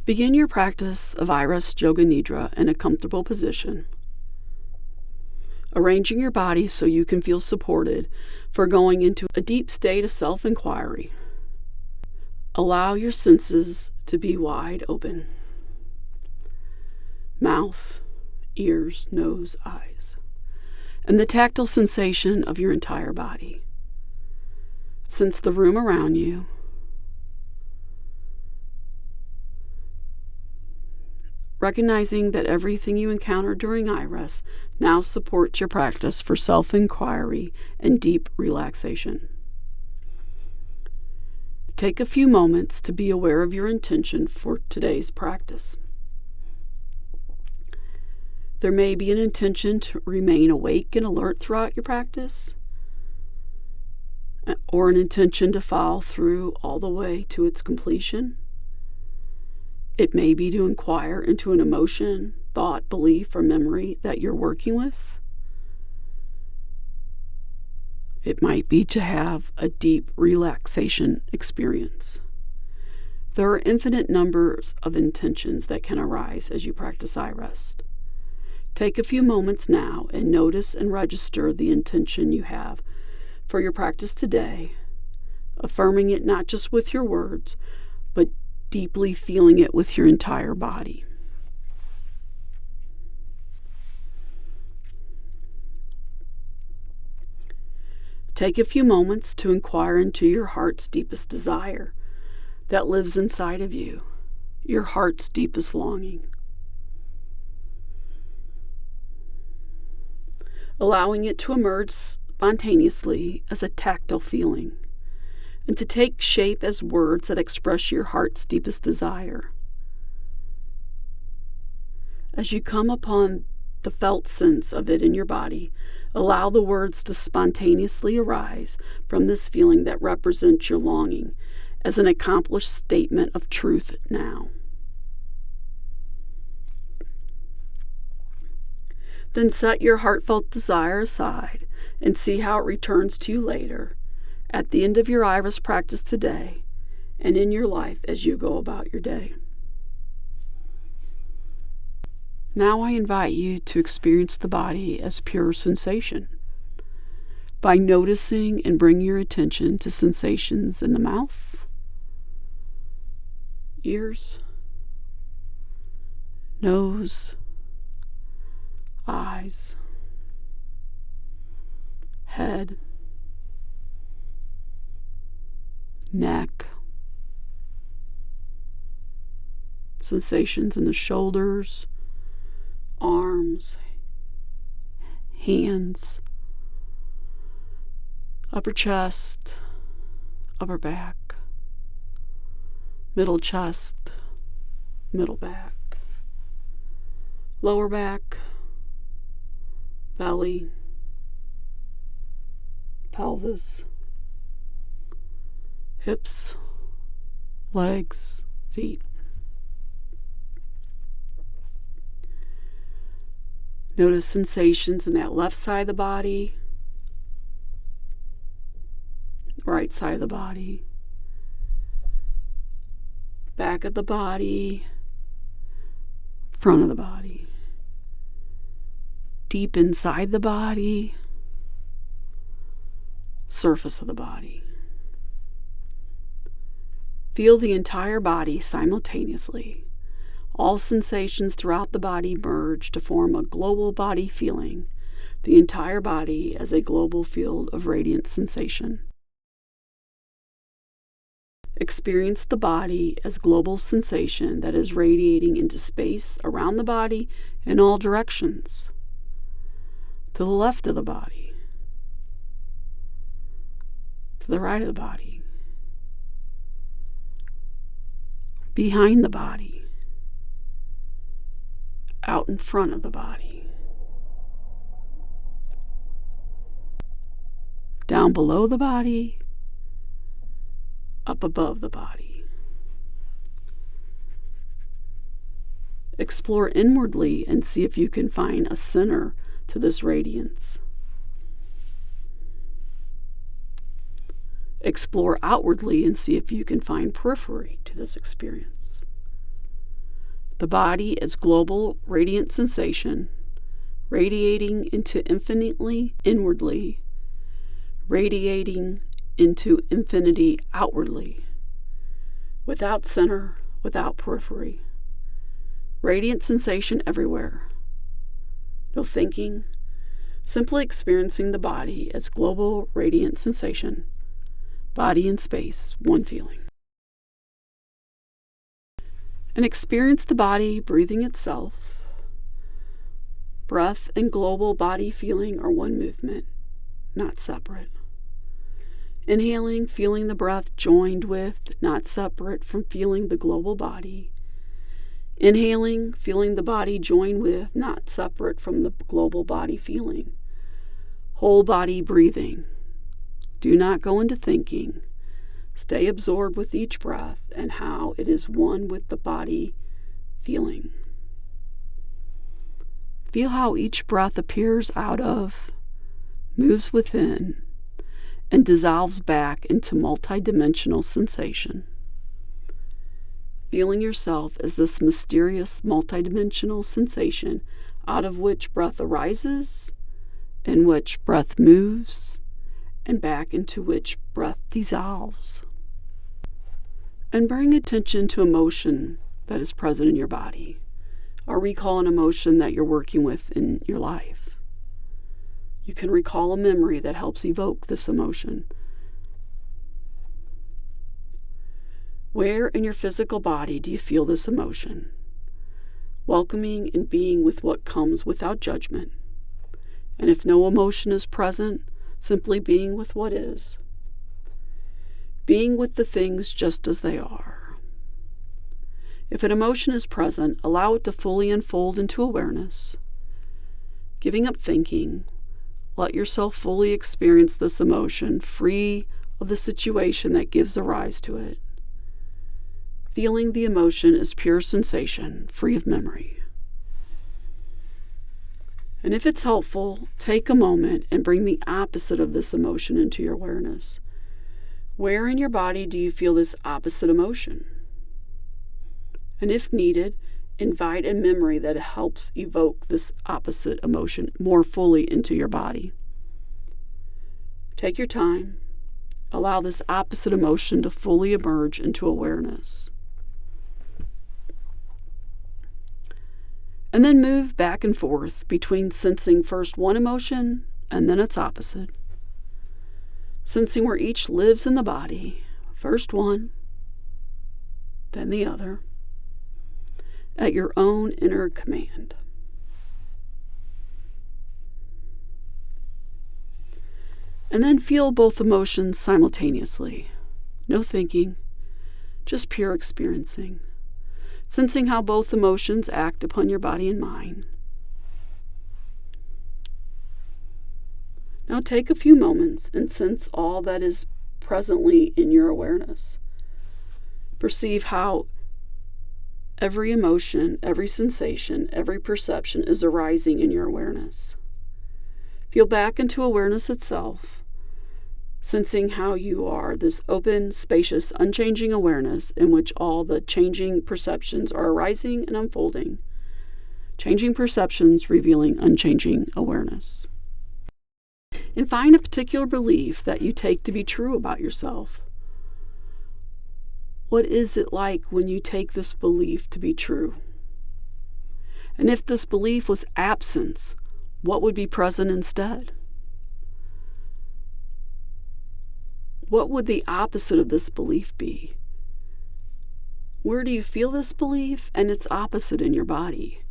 Begin your practice of iRest Yoga Nidra in a comfortable position, arranging your body so you can feel supported for going into a deep state of self-inquiry. Allow your senses to be wide open. Mouth, ears, nose, eyes, and the tactile sensation of your entire body. Sense the room around you. Recognizing that everything you encounter during iRest now supports your practice for self-inquiry and deep relaxation. Take a few moments to be aware of your intention for today's practice. There may be an intention to remain awake and alert throughout your practice, or an intention to follow through all the way to its completion. It may be to inquire into an emotion, thought, belief, or memory that you're working with. It might be to have a deep relaxation experience. There are infinite numbers of intentions that can arise as you practice iRest. Take a few moments now and notice and register the intention you have for your practice today, affirming it not just with your words, but deeply feeling it with your entire body. Take a few moments to inquire into your heart's deepest desire that lives inside of you, your heart's deepest longing. Allowing it to emerge spontaneously as a tactile feeling, and to take shape as words that express your heart's deepest desire. As you come upon the felt sense of it in your body, allow the words to spontaneously arise from this feeling that represents your longing as an accomplished statement of truth now. Then set your heartfelt desire aside and see how it returns to you later, at the end of your iRest practice today, and in your life as you go about your day. Now I invite you to experience the body as pure sensation by noticing and bringing your attention to sensations in the mouth, ears, nose, eyes, head, neck, sensations in the shoulders, arms, hands, upper chest, upper back, middle chest, middle back, lower back, belly, pelvis, hips, legs, feet. Notice sensations in that left side of the body, right side of the body, back of the body, front of the body, deep inside the body, surface of the body. Feel the entire body simultaneously. All sensations throughout the body merge to form a global body feeling, the entire body as a global field of radiant sensation. Experience the body as global sensation that is radiating into space around the body in all directions. To the left of the body, to the right of the body, behind the body, out in front of the body, down below the body, up above the body. Explore inwardly and see if you can find a center to this radiance. Explore outwardly and see if you can find periphery to this experience. The body as global radiant sensation, radiating into infinitely inwardly, radiating into infinity outwardly, without center, without periphery. Radiant sensation everywhere. No thinking, simply experiencing the body as global radiant sensation, body and space, one feeling. And experience the body breathing itself. Breath and global body feeling are one movement, not separate. Inhaling, feeling the breath joined with, not separate from feeling the global body. Inhaling, feeling the body join with, not separate from the global body feeling. Whole body breathing. Do not go into thinking. Stay absorbed with each breath and how it is one with the body feeling. Feel how each breath appears out of, moves within, and dissolves back into multidimensional sensation. Feeling yourself as this mysterious multidimensional sensation out of which breath arises, in which breath moves, and back into which breath dissolves. And bring attention to emotion that is present in your body, or recall an emotion that you're working with in your life. You can recall a memory that helps evoke this emotion. Where in your physical body do you feel this emotion? Welcoming and being with what comes without judgment. And if no emotion is present, simply being with what is. Being with the things just as they are. If an emotion is present, allow it to fully unfold into awareness. Giving up thinking, let yourself fully experience this emotion, free of the situation that gives rise to it. Feeling the emotion as pure sensation, free of memory. And if it's helpful, take a moment and bring the opposite of this emotion into your awareness. Where in your body do you feel this opposite emotion? And if needed, invite a memory that helps evoke this opposite emotion more fully into your body. Take your time. Allow this opposite emotion to fully emerge into awareness. And then move back and forth between sensing first one emotion and then its opposite. Sensing where each lives in the body, first one, then the other, at your own inner command. And then feel both emotions simultaneously. No thinking, just pure experiencing. Sensing how both emotions act upon your body and mind. Now take a few moments and sense all that is presently in your awareness. Perceive how every emotion, every sensation, every perception is arising in your awareness. Feel back into awareness itself, sensing how you are this open, spacious, unchanging awareness in which all the changing perceptions are arising and unfolding. Changing perceptions revealing unchanging awareness. And find a particular belief that you take to be true about yourself. What is it like when you take this belief to be true? And if this belief was absence, what would be present instead? What would the opposite of this belief be? Where do you feel this belief and its opposite in your body?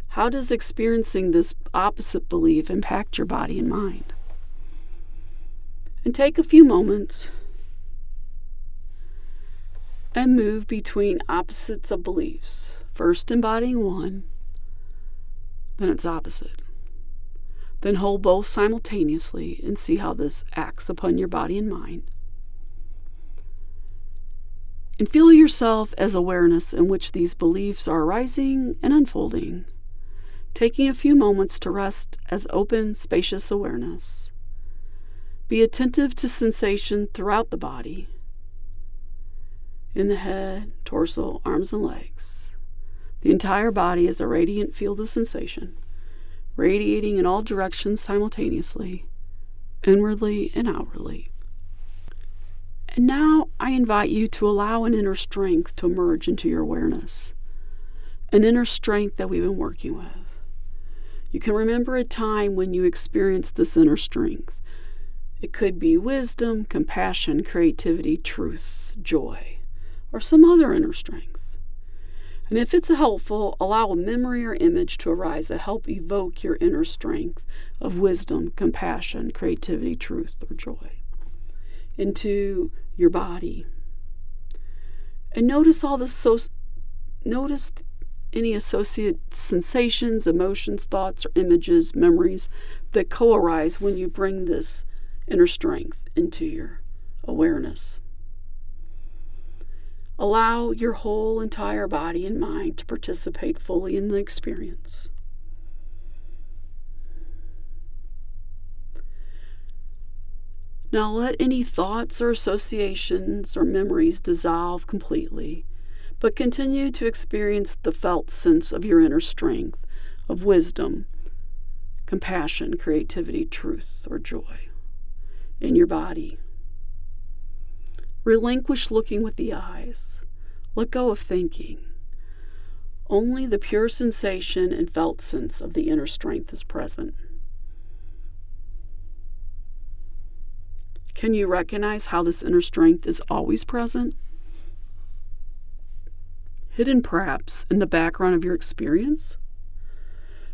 How does experiencing this opposite belief impact your body and mind? And take a few moments and move between opposites of beliefs, first embodying one, then its opposite. Then hold both simultaneously and see how this acts upon your body and mind. And feel yourself as awareness in which these beliefs are arising and unfolding, taking a few moments to rest as open, spacious awareness. Be attentive to sensation throughout the body. in the head, torso, arms, and legs. The entire body is a radiant field of sensation, radiating in all directions simultaneously, inwardly and outwardly. And now I invite you to allow an inner strength to emerge into your awareness, an inner strength that we've been working with. You can remember a time when you experienced this inner strength. It could be wisdom, compassion, creativity, truth, joy, or some other inner strength. And if it's helpful, allow a memory or image to arise that help evoke your inner strength of wisdom, compassion, creativity, truth, or joy into your body. And notice notice any associate sensations, emotions, thoughts, or images, memories that co-arise when you bring this inner strength into your awareness. Allow your whole entire body and mind to participate fully in the experience. Now let any thoughts or associations or memories dissolve completely, but continue to experience the felt sense of your inner strength, of wisdom, compassion, creativity, truth, or joy in your body. Relinquish looking with the eyes. Let go of thinking. Only the pure sensation and felt sense of the inner strength is present. Can you recognize how this inner strength is always present? Hidden perhaps in the background of your experience?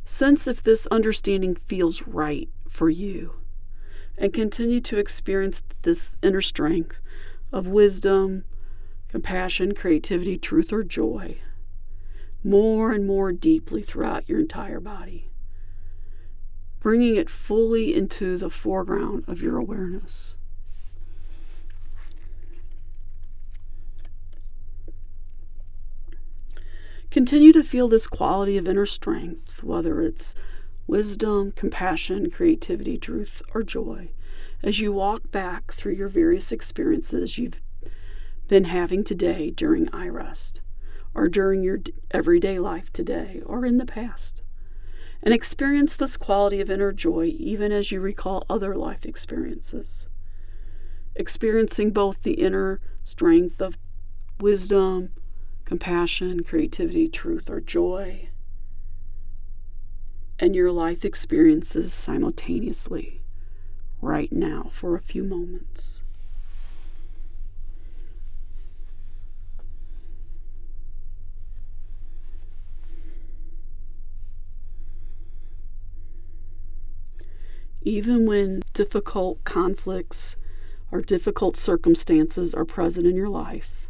Sense if this understanding feels right for you, and continue to experience this inner strength of wisdom, compassion, creativity, truth, or joy more and more deeply throughout your entire body, bringing it fully into the foreground of your awareness. Continue to feel this quality of inner strength, whether it's wisdom, compassion, creativity, truth, or joy, as you walk back through your various experiences you've been having today during iRest, or during your everyday life today, or in the past. And experience this quality of inner joy even as you recall other life experiences. Experiencing both the inner strength of wisdom, compassion, creativity, truth, or joy, and your life experiences simultaneously, right now, for a few moments. Even when difficult conflicts or difficult circumstances are present in your life,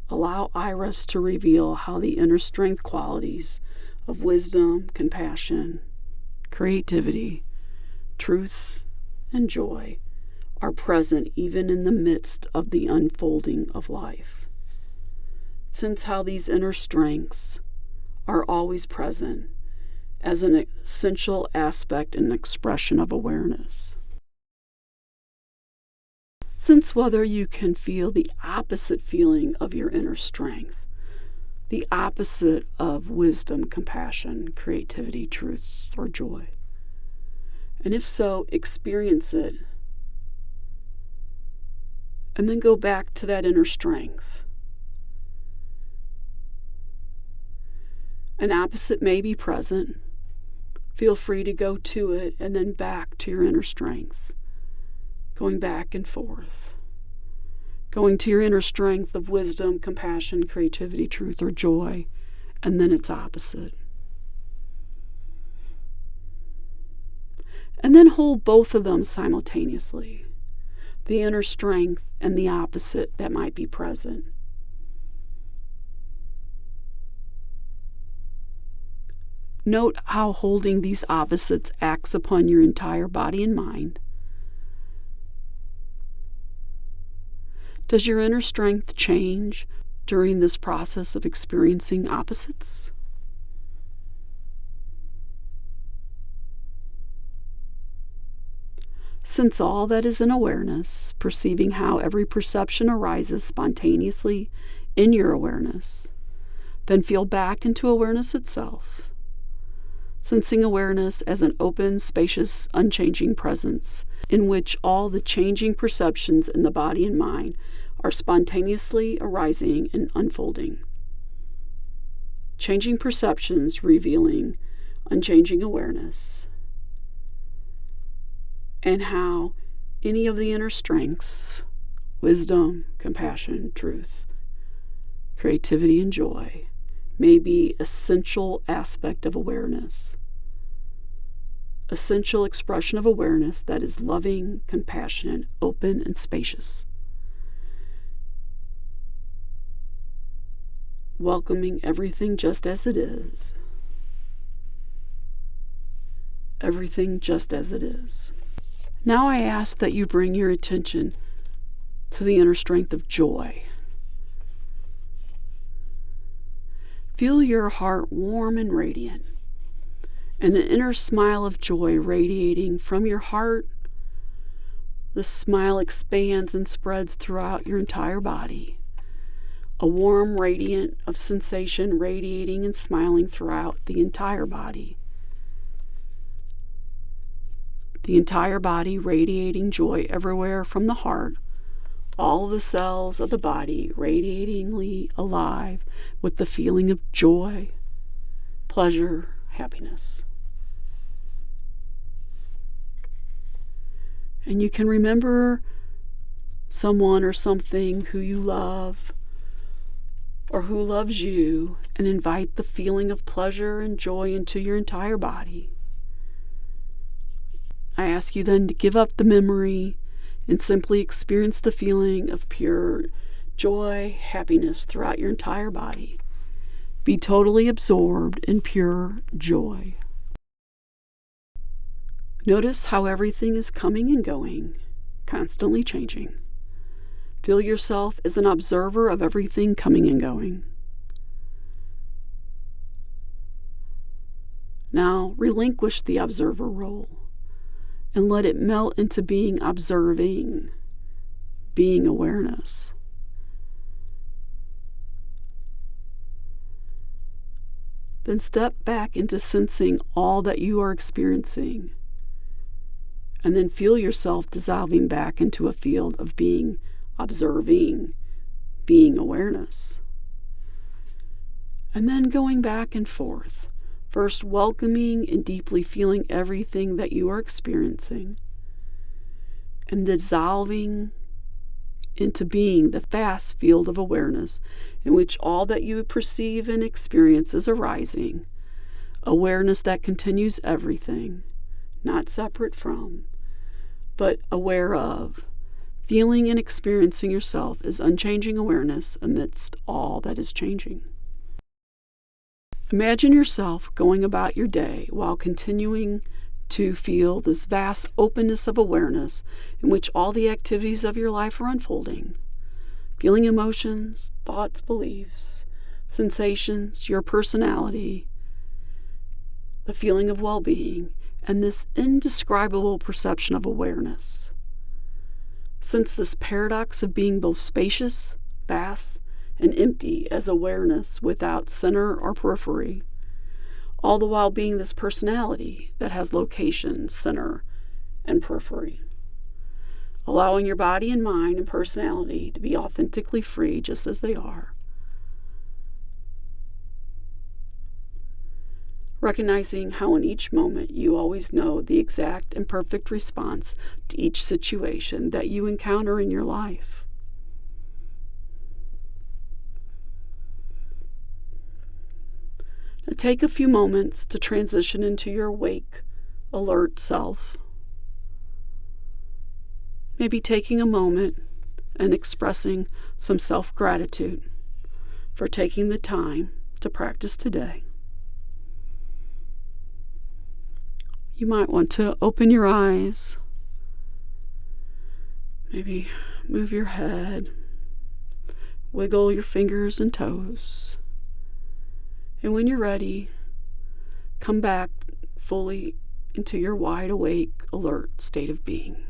allow iRest to reveal how the inner strength qualities of wisdom, compassion, creativity, truth, and joy are present even in the midst of the unfolding of life. Sense how these inner strengths are always present as an essential aspect and expression of awareness. Sense whether you can feel the opposite feeling of your inner strength, the opposite of wisdom, compassion, creativity, truth, or joy. And if so, experience it. And then go back to that inner strength. An opposite may be present. Feel free to go to it and then back to your inner strength. Going back and forth. Going to your inner strength of wisdom, compassion, creativity, truth, or joy, and then its opposite. And then hold both of them simultaneously, the inner strength and the opposite that might be present. Note how holding these opposites acts upon your entire body and mind. Does your inner strength change during this process of experiencing opposites? Sense all that is in awareness, perceiving how every perception arises spontaneously in your awareness. Then feel back into awareness itself, sensing awareness as an open, spacious, unchanging presence in which all the changing perceptions in the body and mind are spontaneously arising and unfolding. Changing perceptions revealing unchanging awareness, and how any of the inner strengths, wisdom, compassion, truth, creativity, and joy may be essential aspect of awareness. Essential expression of awareness that is loving, compassionate, open, and spacious. Welcoming everything just as it is. Everything just as it is. Now I ask that you bring your attention to the inner strength of joy. Feel your heart warm and radiant, and the inner smile of joy radiating from your heart. The smile expands and spreads throughout your entire body. A warm radiant of sensation radiating and smiling throughout the entire body. The entire body radiating joy everywhere from the heart. All the cells of the body radiatingly alive with the feeling of joy, pleasure, happiness. And you can remember someone or something who you love or who loves you and invite the feeling of pleasure and joy into your entire body. I ask you then to give up the memory and simply experience the feeling of pure joy, happiness throughout your entire body. Be totally absorbed in pure joy. Notice how everything is coming and going, constantly changing. Feel yourself as an observer of everything coming and going. Now relinquish the observer role and let it melt into being observing, being awareness. Then step back into sensing all that you are experiencing, and then feel yourself dissolving back into a field of being observing, being awareness. And then going back and forth, first welcoming and deeply feeling everything that you are experiencing, and dissolving into being the vast field of awareness in which all that you perceive and experience is arising. Awareness that continues everything, not separate from, but aware of. Feeling and experiencing yourself as unchanging awareness amidst all that is changing. Imagine yourself going about your day while continuing to feel this vast openness of awareness in which all the activities of your life are unfolding. Feeling emotions, thoughts, beliefs, sensations, your personality, the feeling of well-being, and this indescribable perception of awareness. Sense this paradox of being both spacious, vast, and empty as awareness without center or periphery, all the while being this personality that has location, center, and periphery. Allowing your body and mind and personality to be authentically free just as they are. Recognizing how in each moment you always know the exact and perfect response to each situation that you encounter in your life. Now take a few moments to transition into your awake, alert self. Maybe taking a moment and expressing some self-gratitude for taking the time to practice today. You might want to open your eyes, maybe move your head, wiggle your fingers and toes. And when you're ready, come back fully into your wide awake, alert state of being.